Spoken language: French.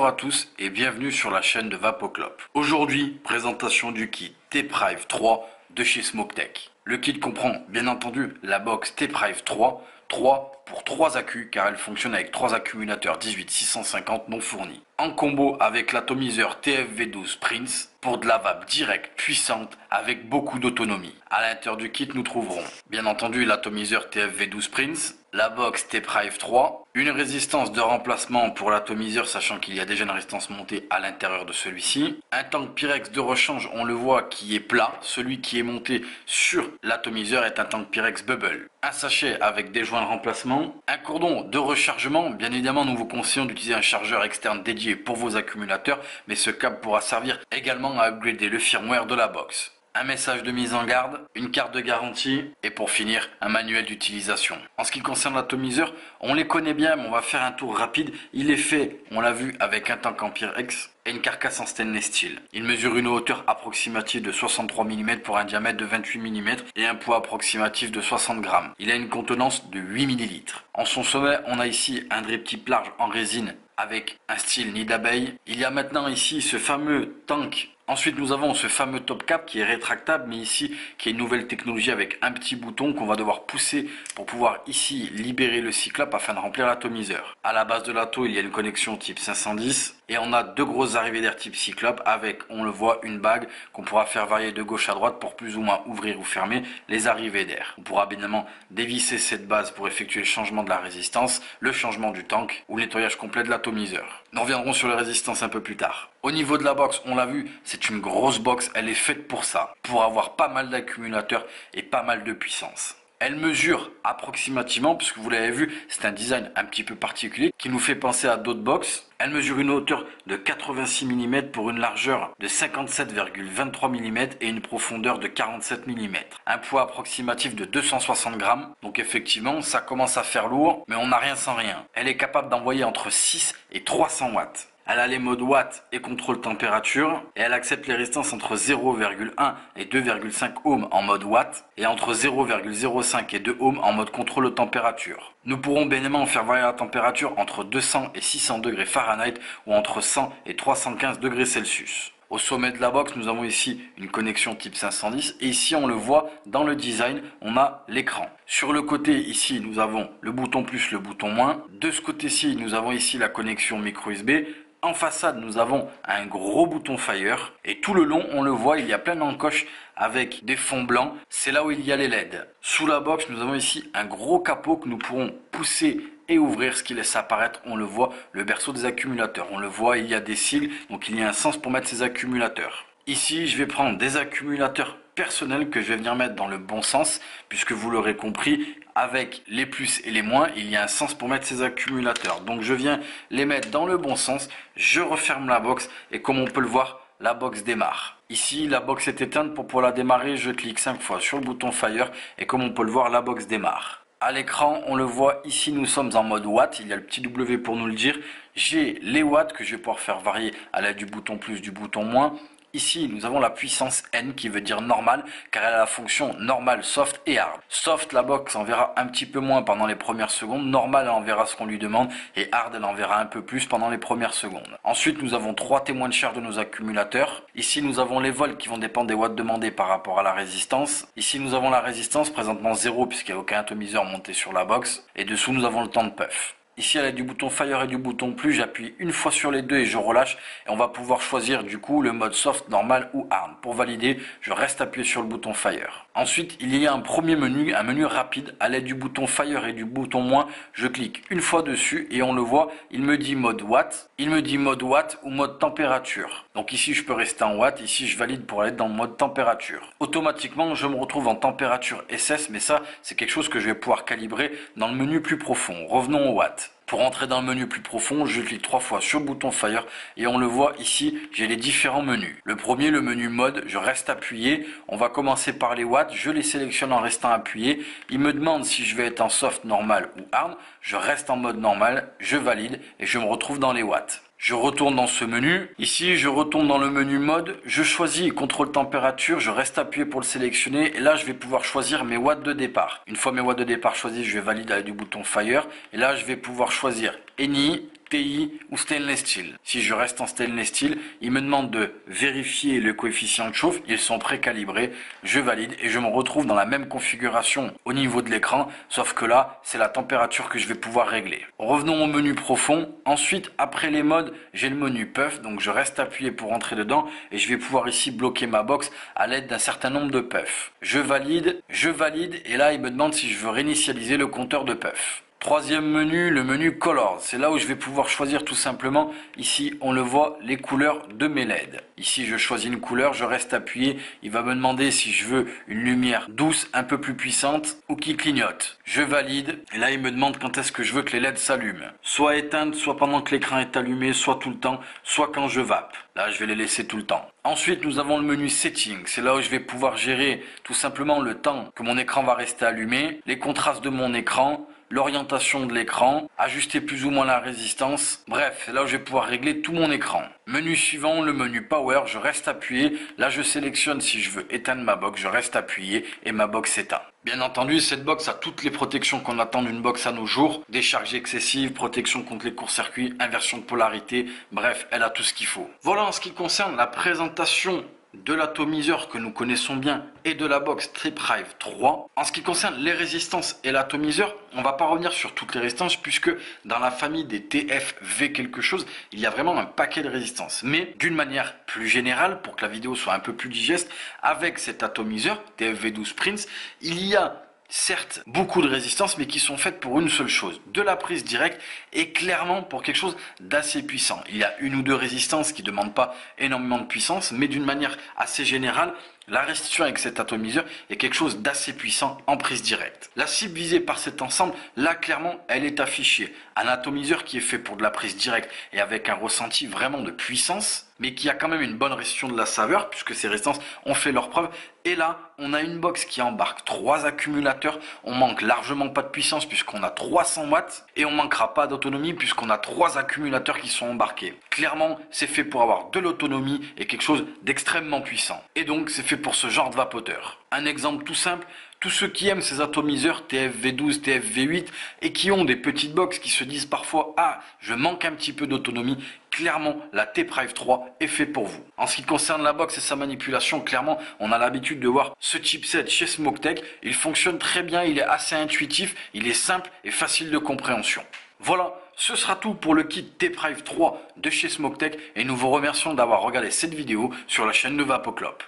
Bonjour à tous et bienvenue sur la chaîne de Vapoclop. Aujourd'hui, présentation du kit T-Prive 3 de chez Smoke-Tech. Le kit comprend bien entendu la box T-Prive 3 pour 3 accus car elle fonctionne avec 3 accumulateurs 18650 non fournis. En combo avec l'atomiseur TFV12 Prince pour de la vape directe, puissante, avec beaucoup d'autonomie. À l'intérieur du kit, nous trouverons bien entendu l'atomiseur TFV12 Prince, la box T-Prive 3, une résistance de remplacement pour l'atomiseur sachant qu'il y a déjà une résistance montée à l'intérieur de celui-ci, un tank Pyrex de rechange, on le voit, qui est plat, celui qui est monté sur l'atomiseur est un tank Pyrex Bubble, un sachet avec des joints de remplacement, un cordon de rechargement. Bien évidemment, nous vous conseillons d'utiliser un chargeur externe dédié pour vos accumulateurs, mais ce câble pourra servir également à upgrader le firmware de la box. Un message de mise en garde, une carte de garantie et pour finir un manuel d'utilisation. En ce qui concerne l'atomiseur, on les connaît bien mais on va faire un tour rapide. Il est fait, on l'a vu, avec un tank en Pyrex et une carcasse en stainless steel. Il mesure une hauteur approximative de 63 mm pour un diamètre de 28 mm et un poids approximatif de 60 g. Il a une contenance de 8 ml. En son sommet, on a ici un drip tip large en résine avec un style nid d'abeille. Il y a maintenant ici ce fameux tank. Ensuite, nous avons ce fameux top cap qui est rétractable, mais ici, qui est une nouvelle technologie avec un petit bouton qu'on va devoir pousser pour pouvoir ici libérer le cyclope afin de remplir l'atomiseur. À la base de l'ato, il y a une connexion type 510 et on a deux grosses arrivées d'air type cyclope avec, on le voit, une bague qu'on pourra faire varier de gauche à droite pour plus ou moins ouvrir ou fermer les arrivées d'air. On pourra bien évidemment dévisser cette base pour effectuer le changement de la résistance, le changement du tank ou le nettoyage complet de l'atomiseur. Nous reviendrons sur les résistances un peu plus tard. Au niveau de la box, on l'a vu, c'est une grosse box, elle est faite pour ça, pour avoir pas mal d'accumulateurs et pas mal de puissance. Elle mesure approximativement, puisque vous l'avez vu, c'est un design un petit peu particulier qui nous fait penser à d'autres box. Elle mesure une hauteur de 86 mm pour une largeur de 57,23 mm et une profondeur de 47 mm. Un poids approximatif de 260 g, donc effectivement ça commence à faire lourd, mais on n'a rien sans rien. Elle est capable d'envoyer entre 6 et 300 watts. Elle a les modes watts et contrôle température et elle accepte les résistances entre 0,1 et 2,5 ohms en mode watt et entre 0,05 et 2 ohms en mode contrôle de température. Nous pourrons bien évidemment faire varier la température entre 200 et 600 degrés Fahrenheit ou entre 100 et 315 degrés Celsius. Au sommet de la box, nous avons ici une connexion type 510 et ici on le voit dans le design, on a l'écran. Sur le côté ici, nous avons le bouton plus, le bouton moins. De ce côté-ci, nous avons ici la connexion micro USB. En façade, nous avons un gros bouton Fire et tout le long, on le voit, il y a plein d'encoches avec des fonds blancs. C'est là où il y a les LED. Sous la box, nous avons ici un gros capot que nous pourrons pousser et ouvrir, ce qui laisse apparaître, on le voit, le berceau des accumulateurs. On le voit, il y a des sigles, donc il y a un sens pour mettre ces accumulateurs. Ici, je vais prendre des accumulateurs personnels que je vais venir mettre dans le bon sens, puisque vous l'aurez compris, avec les plus et les moins, il y a un sens pour mettre ces accumulateurs. Donc je viens les mettre dans le bon sens, je referme la box et comme on peut le voir, la box démarre. Ici, la box est éteinte. Pour la démarrer, je clique 5 fois sur le bouton Fire et comme on peut le voir, la box démarre. À l'écran, on le voit, ici nous sommes en mode watt, il y a le petit W pour nous le dire. J'ai les watts que je vais pouvoir faire varier à l'aide du bouton plus, du bouton moins. Ici, nous avons la puissance N qui veut dire normal, car elle a la fonction normal, soft et hard. Soft, la box enverra un petit peu moins pendant les premières secondes. Normal, elle enverra ce qu'on lui demande. Et hard, elle enverra un peu plus pendant les premières secondes. Ensuite, nous avons 3 témoins de charge de nos accumulateurs. Ici, nous avons les volts qui vont dépendre des watts demandés par rapport à la résistance. Ici, nous avons la résistance, présentement 0 puisqu'il n'y a aucun atomiseur monté sur la box. Et dessous, nous avons le temps de puff. Ici, à l'aide du bouton Fire et du bouton plus, j'appuie une fois sur les deux et je relâche. Et on va pouvoir choisir du coup le mode soft, normal ou hard. Pour valider, je reste appuyé sur le bouton Fire. Ensuite, il y a un premier menu, un menu rapide. À l'aide du bouton Fire et du bouton moins, je clique une fois dessus et on le voit, il me dit mode watt. Il me dit mode watt ou mode température. Donc ici, je peux rester en watt. Ici, je valide pour aller dans le mode température. Automatiquement, je me retrouve en température SS, mais ça, c'est quelque chose que je vais pouvoir calibrer dans le menu plus profond. Revenons au watt. Pour entrer dans le menu plus profond, je clique 3 fois sur le bouton Fire et on le voit ici, j'ai les différents menus. Le premier, le menu mode, je reste appuyé. On va commencer par les watts, je les sélectionne en restant appuyé. Il me demande si je vais être en soft, normal ou hard. Je reste en mode normal, je valide et je me retrouve dans les watts. Je retourne dans ce menu. Ici, je retourne dans le menu mode. Je choisis contrôle température. Je reste appuyé pour le sélectionner. Et là, je vais pouvoir choisir mes watts de départ. Une fois mes watts de départ choisis, je vais valider avec du bouton Fire. Et là, je vais pouvoir choisir Any, TI ou stainless steel. Si je reste en stainless steel, il me demande de vérifier le coefficient de chauffe. Ils sont précalibrés. Je valide et je me retrouve dans la même configuration au niveau de l'écran, sauf que là, c'est la température que je vais pouvoir régler. Revenons au menu profond. Ensuite, après les modes, j'ai le menu puff, donc je reste appuyé pour entrer dedans et je vais pouvoir ici bloquer ma box à l'aide d'un certain nombre de puffs. Je valide et là, il me demande si je veux réinitialiser le compteur de puff. Troisième menu, le menu Colors. C'est là où je vais pouvoir choisir tout simplement, ici on le voit, les couleurs de mes LED. Ici je choisis une couleur, je reste appuyé. Il va me demander si je veux une lumière douce, un peu plus puissante ou qui clignote. Je valide et là il me demande quand est-ce que je veux que les LED s'allument. Soit éteintes, soit pendant que l'écran est allumé, soit tout le temps, soit quand je vape. Là je vais les laisser tout le temps. Ensuite nous avons le menu Settings. C'est là où je vais pouvoir gérer tout simplement le temps que mon écran va rester allumé, les contrastes de mon écran, l'orientation de l'écran, ajuster plus ou moins la résistance. Bref, c'est là où je vais pouvoir régler tout mon écran. Menu suivant, le menu Power, je reste appuyé. Là, je sélectionne si je veux éteindre ma box, je reste appuyé et ma box s'éteint. Bien entendu, cette box a toutes les protections qu'on attend d'une box à nos jours. Décharge excessive, protection contre les courts-circuits, inversion de polarité. Bref, elle a tout ce qu'il faut. Voilà en ce qui concerne la présentation de l'atomiseur que nous connaissons bien et de la box TEPRIVE 3. En ce qui concerne les résistances et l'atomiseur, on ne va pas revenir sur toutes les résistances puisque dans la famille des TFV quelque chose, il y a vraiment un paquet de résistances. Mais d'une manière plus générale, pour que la vidéo soit un peu plus digeste, avec cet atomiseur TFV12 Prince, il y a certes beaucoup de résistances mais qui sont faites pour une seule chose, de la prise directe et clairement pour quelque chose d'assez puissant. Il y a une ou deux résistances qui ne demandent pas énormément de puissance mais d'une manière assez générale, la restitution avec cet atomiseur est quelque chose d'assez puissant en prise directe. La cible visée par cet ensemble, là clairement, elle est affichée. Un atomiseur qui est fait pour de la prise directe et avec un ressenti vraiment de puissance, mais qui a quand même une bonne restitution de la saveur puisque ces résistances ont fait leur preuve. Et là, on a une box qui embarque 3 accumulateurs. On manque largement pas de puissance puisqu'on a 300 watts et on manquera pas d'autonomie puisqu'on a 3 accumulateurs qui sont embarqués. Clairement, c'est fait pour avoir de l'autonomie et quelque chose d'extrêmement puissant. Et donc, c'est fait pour ce genre de vapoteur. Un exemple tout simple, tous ceux qui aiment ces atomiseurs TFV12, TFV8 et qui ont des petites box qui se disent parfois « Ah, je manque un petit peu d'autonomie », clairement la TEPRIVE 3 est fait pour vous. En ce qui concerne la box et sa manipulation, clairement on a l'habitude de voir ce chipset chez Smoketek. Il fonctionne très bien, il est assez intuitif, il est simple et facile de compréhension. Voilà, ce sera tout pour le kit TEPRIVE 3 de chez Smoketek et nous vous remercions d'avoir regardé cette vidéo sur la chaîne de VapoClop.